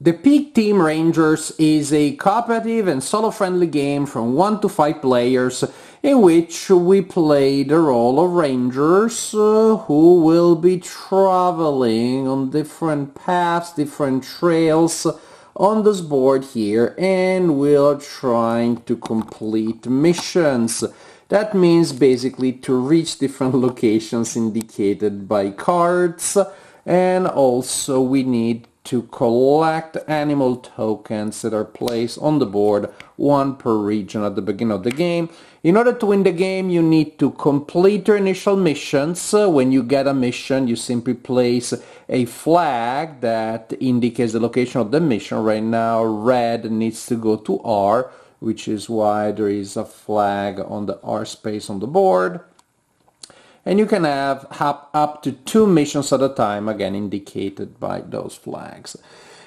The Peak Team Rangers is a cooperative and solo-friendly game from 1 to 5 players in which we play the role of rangers who will be traveling on different paths, different trails on this board here, and we're trying to complete missions. That means basically to reach different locations indicated by cards, and also we need to collect animal tokens that are placed on the board, one per region at the beginning of the game. In order to win the game, you need to complete your initial missions. When you get a mission, you simply place a flag that indicates the location of the mission. Right now, red needs to go to R, which is why there is a flag on the R space on the board. And you can have up to 2 missions at a time, again indicated by those flags.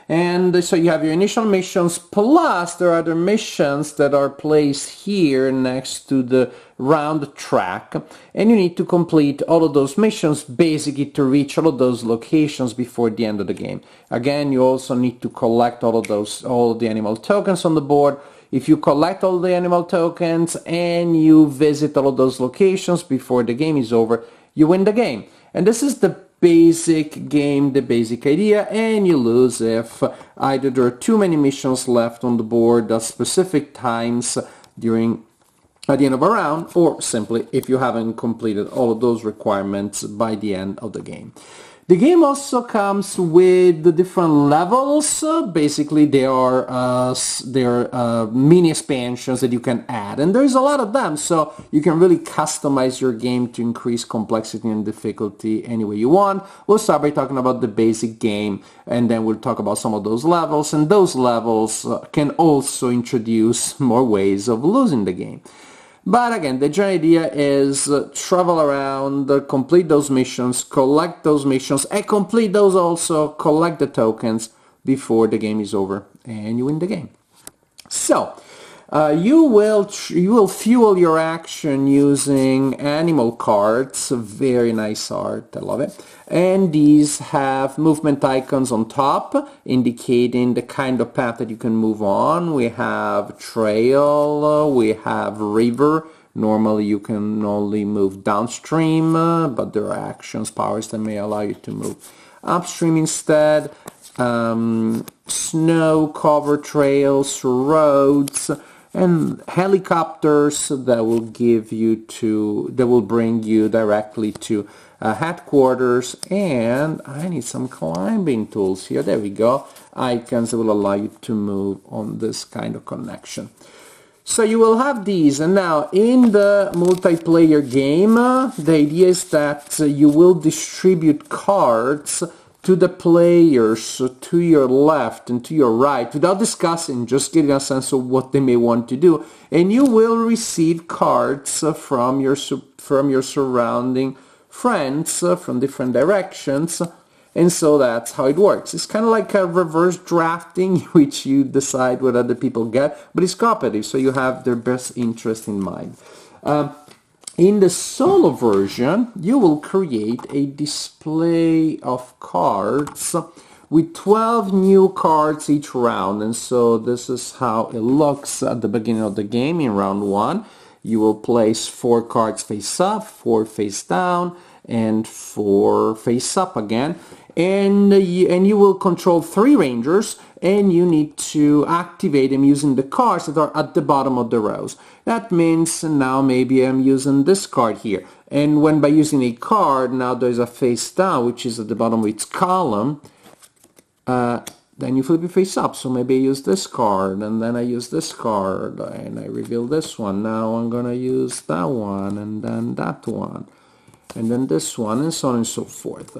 And so you have your initial missions, plus there are other missions that are placed here next to the round track, and you need to complete all of those missions basically to reach all of those locations before the end of the game. Again, you also need to collect all of the animal tokens on the board. If you collect all the animal tokens and you visit all of those locations before the game is over, you win the game. And this is the basic game, the basic idea, and you lose if either there are too many missions left on the board at specific times at the end of a round, or simply if you haven't completed all of those requirements by the end of the game. The game also comes with the different levels. Basically, they are mini expansions that you can add, and there's a lot of them, so you can really customize your game to increase complexity and difficulty any way you want. We'll start by talking about the basic game, and then we'll talk about some of those levels, and those levels can also introduce more ways of losing the game. But again, the general idea is travel around, complete those missions, collect those missions, and complete those also, collect the tokens before the game is over, and you win the game. So, you will fuel your action using animal cards. Very nice art, I love it. And these have movement icons on top indicating the kind of path that you can move on. We have trail, we have river. Normally you can only move downstream, but there are actions, powers that may allow you to move upstream instead. Snow, cover trails, roads, and helicopters that will bring you directly to headquarters. And I need some climbing tools here. There we go. Icons that will allow you to move on this kind of connection. So you will have these, and now in the multiplayer game, the idea is that you will distribute cards to the players to your left and to your right without discussing, just getting a sense of what they may want to do, and you will receive cards from your surrounding friends from different directions, and so that's how it works. It's kind of like a reverse drafting, which you decide what other people get, but it's cooperative, so you have their best interest in mind. In the solo version, you will create a display of cards with 12 new cards each round, and so this is how it looks at the beginning of the game. In round 1, you will place 4 cards face up, 4 face down, and 4 face up again, and you will control 3 rangers, and you need to activate them using the cards that are at the bottom of the rows. That means now maybe I'm using this card here, and when by using a card, now there's a face down which is at the bottom of its column, then you flip it face up. So maybe I use this card, and then I use this card, and I reveal this one. Now I'm gonna use that one, and then that one, and then this one, and so on and so forth.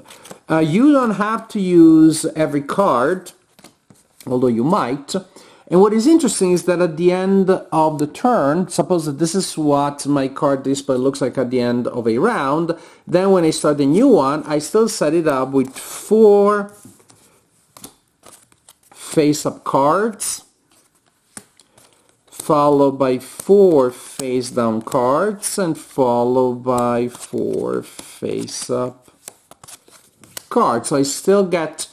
You don't have to use every card, although you might. And what is interesting is that at the end of the turn, suppose that this is what my card display looks like at the end of a round, then when I start a new one, I still set it up with 4 face-up cards, followed by 4 face-down cards, and followed by 4 face-up cards. So I still get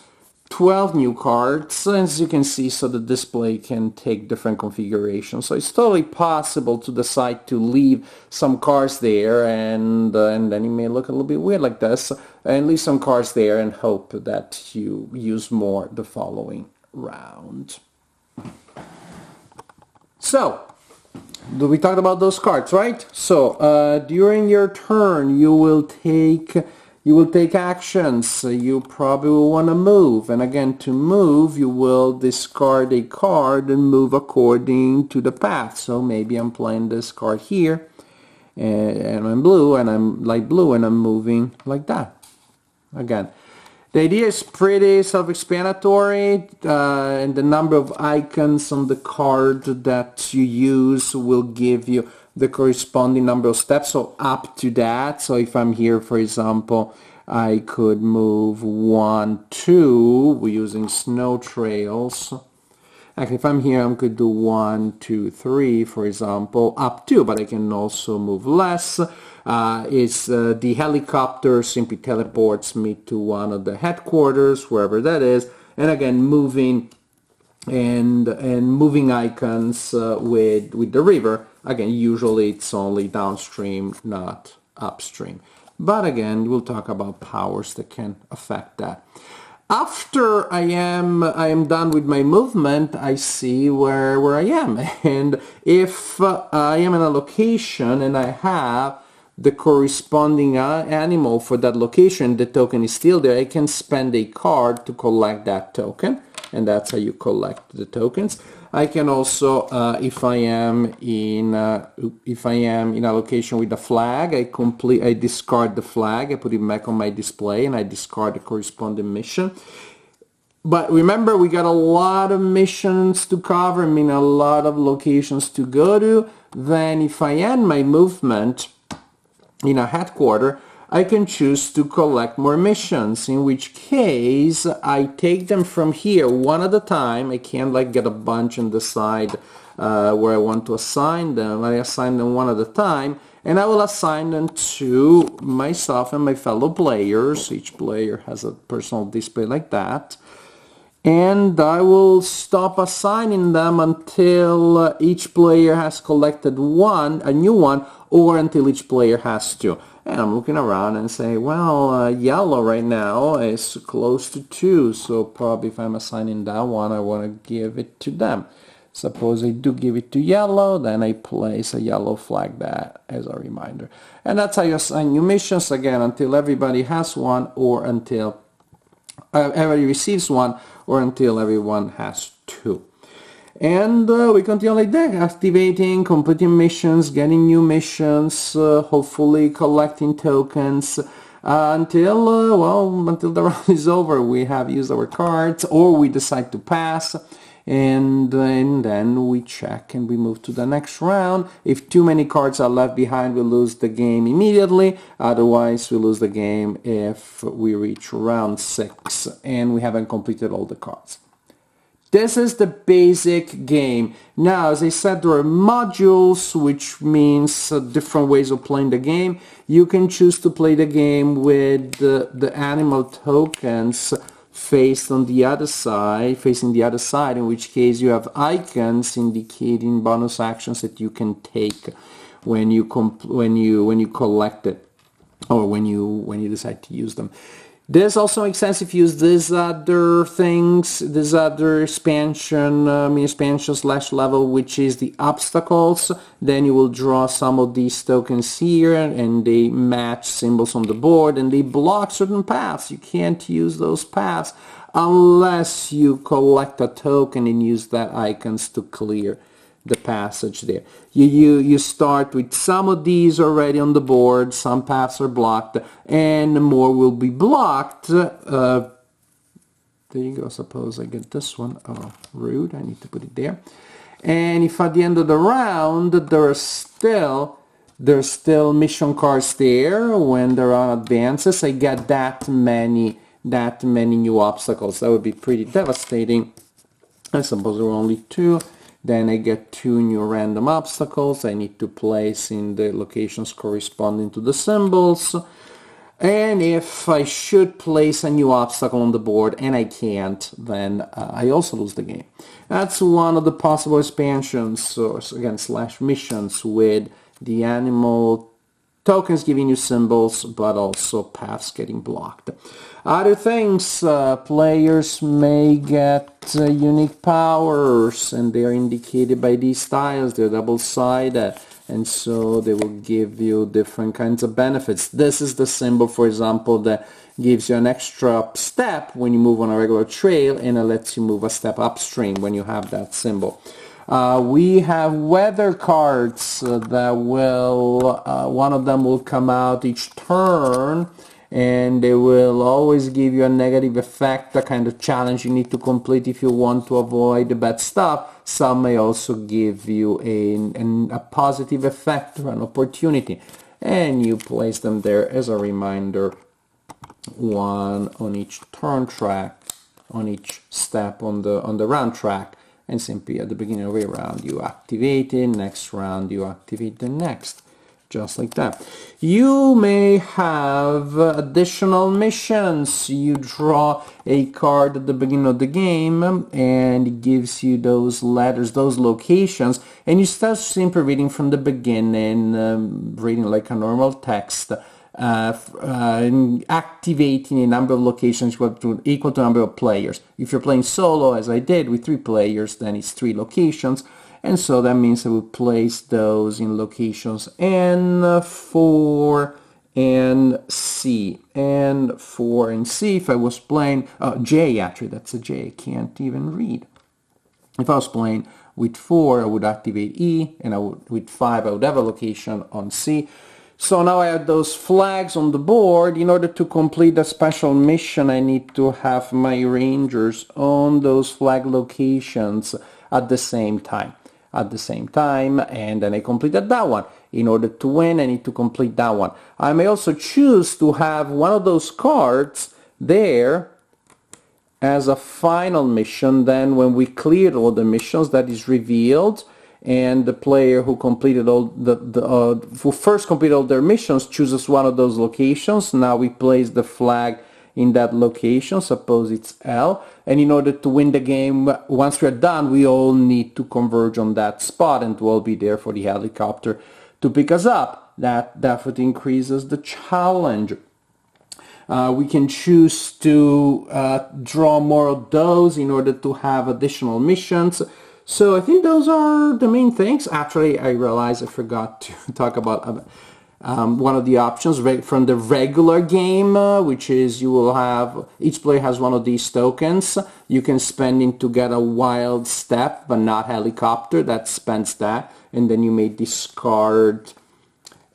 12 new cards, as you can see, so the display can take different configurations. So it's totally possible to decide to leave some cards there, and then it may look a little bit weird like this, and leave some cards there and hope that you use more the following round. So, we talked about those cards, right? So, during your turn, you will take actions. You probably will want to move, and again, to move, you will discard a card and move according to the path. So maybe I'm playing this card here, and I'm blue, and I'm light blue, and I'm moving like that. Again, the idea is pretty self-explanatory, and the number of icons on the card that you use will give you the corresponding number of steps, so up to that. So if I'm here, for example, I could move 1, 2, we're using snow trails. Actually, if I'm here, I could do 1, 2, 3, for example, up to, but I can also move less. The helicopter simply teleports me to one of the headquarters, wherever that is, and again, moving and moving icons with the river. Again, usually it's only downstream, not upstream. But again, we'll talk about powers that can affect that. After I am done with my movement, I see where I am. And if I am in a location and I have the corresponding animal for that location, the token is still there, I can spend a card to collect that token. And that's how you collect the tokens. I can also, if I am in a location with a flag, I discard the flag, I put it back on my display, and I discard the corresponding mission. But remember, we got a lot of missions to cover, I mean a lot of locations to go to. Then if I end my movement in a headquarter, I can choose to collect more missions, in which case I take them from here one at a time. I can't like get a bunch and decide where I want to assign them. I assign them one at a time, and I will assign them to myself and my fellow players. Each player has a personal display like that. And I will stop assigning them until each player has collected a new one, or until each player has two. And I'm looking around and say, well, yellow right now is close to 2, so probably if I'm assigning that one, I want to give it to them. Suppose I do give it to yellow, then I place a yellow flag there as a reminder. And that's how you assign new missions, again, until everybody has one, or until everybody receives one, or until everyone has 2. And we continue like that, activating, completing missions, getting new missions, hopefully collecting tokens, until the round is over. We have used our cards, or we decide to pass, and then we check and we move to the next round. If too many cards are left behind, we lose the game immediately. Otherwise, we lose the game if we reach round 6 and we haven't completed all the cards. This is the basic game. Now, as I said, there are modules, which means different ways of playing the game. You can choose to play the game with the animal tokens facing the other side, in which case you have icons indicating bonus actions that you can take when you collect it, or when you decide to use them. This also makes sense if you use these other things, this other expansion, /level, which is the obstacles. Then you will draw some of these tokens here, and they match symbols on the board, and they block certain paths. You can't use those paths unless you collect a token and use that icons to clear the passage there. You start with some of these already on the board, some paths are blocked, and more will be blocked. There you go, suppose I get this one. Oh, rude, I need to put it there. And if at the end of the round there's still mission cards there, when there are advances, I get that many new obstacles. That would be pretty devastating. I suppose there were only 2. Then I get 2 new random obstacles I need to place in the locations corresponding to the symbols. And if I should place a new obstacle on the board and I can't, then I also lose the game. That's one of the possible expansions, or again, slash missions, with the animal tokens giving you symbols, but also paths getting blocked. Other things, players may get unique powers, and they are indicated by these tiles. They're double-sided, and so they will give you different kinds of benefits. This is the symbol, for example, that gives you an extra step when you move on a regular trail, and it lets you move a step upstream when you have that symbol. We have weather cards that will, one of them will come out each turn, and they will always give you a negative effect, a kind of challenge you need to complete if you want to avoid the bad stuff. Some may also give you a positive effect or an opportunity, and you place them there as a reminder, one on each turn track, on each step on the round track. And simply at the beginning of every round you activate it, next round you activate the next, just like that. You may have additional missions. You draw a card at the beginning of the game and it gives you those letters, those locations, and you start simply reading from the beginning, reading like a normal text. Activating a number of locations equal to number of players. If you're playing solo, as I did, with 3 players, then it's 3 locations, and so that means I will place those in locations N, 4, and C. And 4 and C, if I was playing, J actually, that's a J, I can't even read. If I was playing with 4, I would activate E, and with 5, I would have a location on C. So now I have those flags on the board. In order to complete a special mission, I need to have my rangers on those flag locations at the same time. And then I completed that one. In order to win, I need to complete that one. I may also choose to have one of those cards there as a final mission. Then when we cleared all the missions, that is revealed, and the player who completed all who first completed all their missions chooses one of those locations. Now we place the flag in that location, suppose it's L, and in order to win the game, once we're done, we all need to converge on that spot and to all be there for the helicopter to pick us up. That definitely increases the challenge. We can choose to draw more of those in order to have additional missions. So I think those are the main things. Actually, I realized I forgot to talk about one of the options from the regular game, which is you will have, each player has one of these tokens. You can spend it to get a wild step, but not helicopter. That spends that. And then you may discard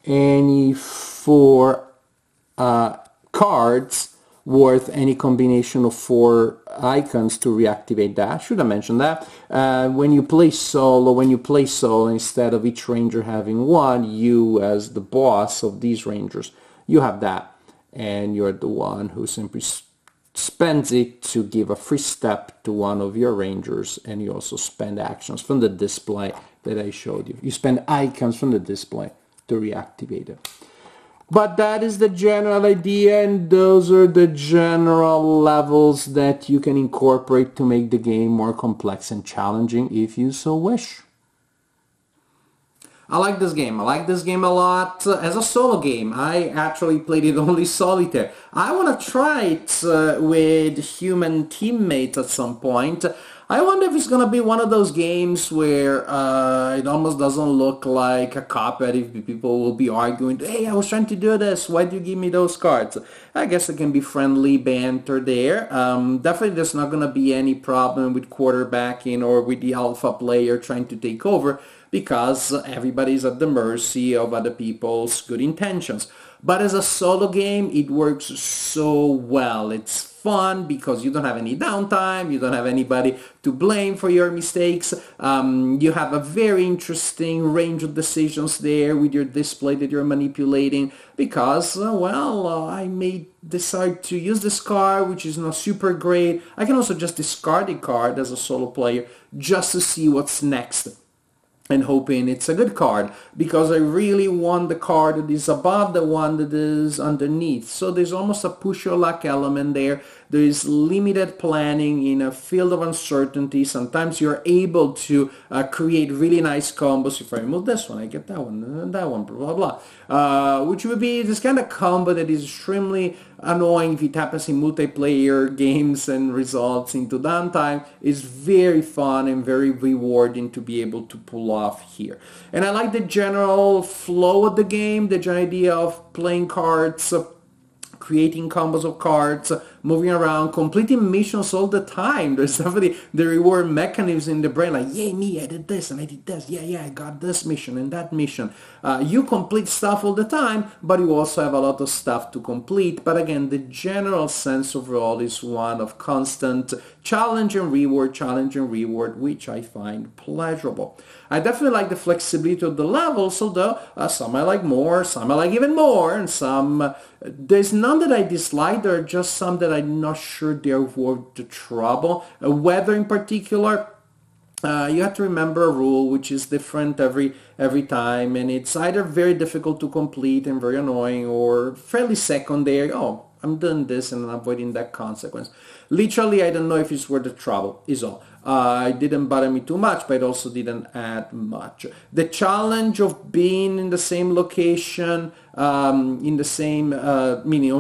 any 4 cards worth any combination of 4 icons to reactivate that. Should I mention that? When you play solo, instead of each ranger having 1, you as the boss of these rangers, you have that. And you're the one who simply spends it to give a free step to one of your rangers, and you also spend actions from the display that I showed you. You spend icons from the display to reactivate it. But that is the general idea, and those are the general levels that you can incorporate to make the game more complex and challenging if you so wish. I like this game. I like this game a lot as a solo game. I actually played it only solitaire. I want to try it with human teammates at some point. I wonder if it's going to be one of those games where it almost doesn't look like a cooperative. People will be arguing, hey, I was trying to do this, why do you give me those cards? I guess it can be friendly banter there. Definitely there's not going to be any problem with quarterbacking or with the alpha player trying to take over, because everybody's at the mercy of other people's good intentions. But as a solo game, it works so well. It's fun because you don't have any downtime, you don't have anybody to blame for your mistakes. You have a very interesting range of decisions there with your display that you're manipulating, because, I may decide to use this card, which is not super great. I can also just discard the card as a solo player just to see what's next. and hoping it's a good card, because I really want the card that is above the one that is underneath. So there's almost a push your luck element there. There is limited planning in a field of uncertainty. Sometimes you're able to create really nice combos. If I remove this one, I get that one, and that one, blah, blah, blah. Which would be this kind of combo that is extremely annoying if it happens in multiplayer games and results into downtime. Is very fun and very rewarding to be able to pull off here. And I like the general flow of the game, the idea of playing cards, creating combos of cards, moving around, completing missions all the time. There's definitely the reward mechanism in the brain, like, yay me, I did this and I did this, yeah, I got this mission and that mission. You complete stuff all the time, but you also have a lot of stuff to complete. But again, the general sense overall is one of constant challenge and reward, which I find pleasurable. I definitely like the flexibility of the levels, although some I like more, some I like even more, and some, there's none that I dislike. There are just some that I'm not sure they're worth the trouble. Weather in particular, you have to remember a rule which is different every time, and it's either very difficult to complete and very annoying, or fairly secondary. Oh, I'm doing this and I'm avoiding that consequence. Literally, I don't know if it's worth the trouble, is all. It didn't bother me too much, but it also didn't add much. The challenge of being in the same location, in the same,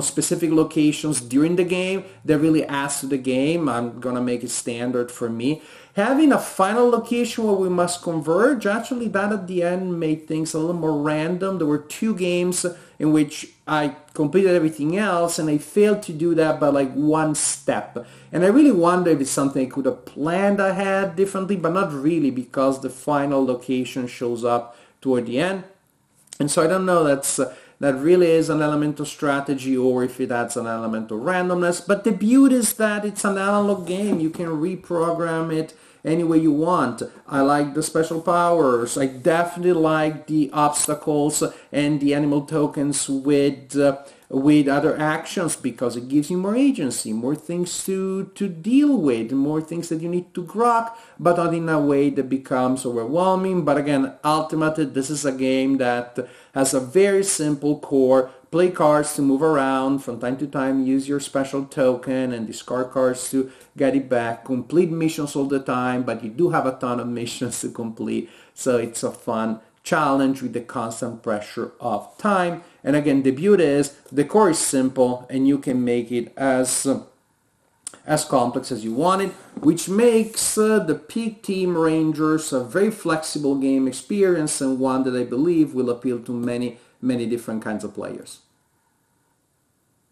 specific locations during the game, that really adds to the game. I'm gonna make it standard for me. Having a final location where we must converge, actually that at the end made things a little more random. There were 2 games in which I completed everything else and I failed to do that by like 1 step. And I really wonder if it's something I could have planned ahead differently, but not really, because the final location shows up toward the end. And so I don't know, that really is an element of strategy, or if it adds an element of randomness. But the beauty is that it's an analog game. You can reprogram it any way you want. I like the special powers. I definitely like the obstacles and the animal tokens with other actions, because it gives you more agency, more things to deal with, more things that you need to grok, but not in a way that becomes overwhelming. But again, ultimately, this is a game that has a very simple core. Play cards to move around, from time to time use your special token and discard cards to get it back. Complete missions all the time, but you do have a ton of missions to complete, so it's a fun challenge with the constant pressure of time. And again, the beauty is the core is simple and you can make it as complex as you want it, which makes the Peak Team Rangers a very flexible game experience, and one that I believe will appeal to many different kinds of players.